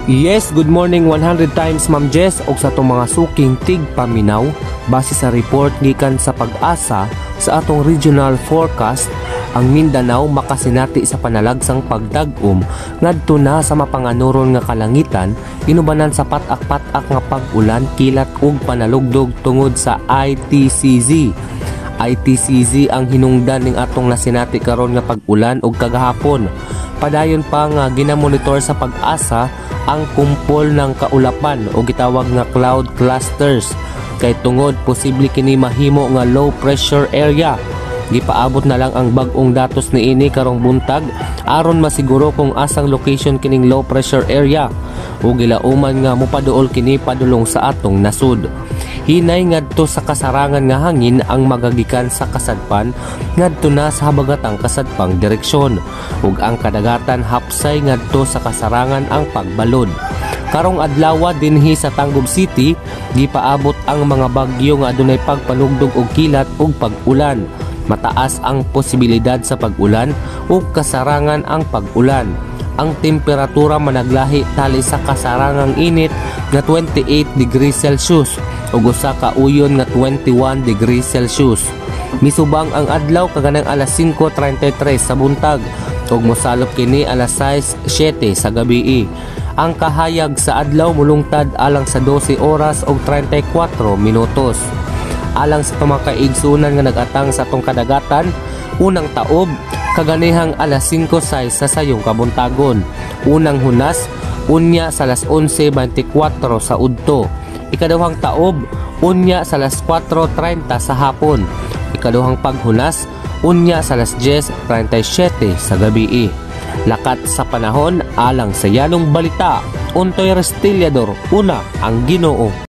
Yes, good morning 100 times Ma'am Jess og sa atong mga suking tigpaminaw base sa report gikan sa Pag-asa sa atong regional forecast. Ang Mindanao makasinati sa panalagsang pagdag-om ngadto na sa mapanganuron nga kalangitan, inubanan sa patak-patak nga pag-ulan, kilat ug panalugdog tungod sa ITCZ. ITCZ ang hinungdan ning atong nasinati karon nga pag-ulan ug kagahapon. Padayon pa nga ginamonitor sa Pag-asa ang kumpol ng kaulapan o gitawag nga cloud clusters kay tungod posible kini mahimo nga low pressure area. Gipaabot na lang ang bag-ong datos niini karong buntag aron masiguro kung asang location kining low pressure area ug gilauman nga mopaduol kini padulong sa atong nasud. Hinay ngadto sa kasarangan nga hangin ang magagikan sa kasadpan ngadto na sa habagatang kasadpang direksyon ug ang kadagatan hapsay ngadto sa kasarangan ang pagbalod. Karong adlaw dinhi sa Tangub City gipaabot ang mga bagyo nga adunay pagpanugdog og kilat ug pag-ulan. Mataas ang posibilidad sa pag-ulan ug kasarangan ang pag-ulan. Ang temperatura managlahi tali sa kasarangang init nga 28 degrees Celsius ug usa ka uyon nga 21 degrees Celsius. Misubang ang adlaw kaganang alas 5:33 sa buntag ug mosalop kini alas 6:07 sa gabii. Ang kahayag sa adlaw mulungtad alang sa 12 oras ug 34 minutos. Alang sa tumakaigsunan nga nagatang sa atong kadagatan, unang taob kaganihang alas 5:06 sa sayong kabuntagon. Unang hunas unya sa alas 11:24 sa udto. Ikaduhang taob unya sa alas 4:30 sa hapon. Ikaduhang paghunas unya sa alas 10:37 sa gabii. Lakat sa panahon alang sa yanong balita. Untoy Restiliador, una ang Ginoo.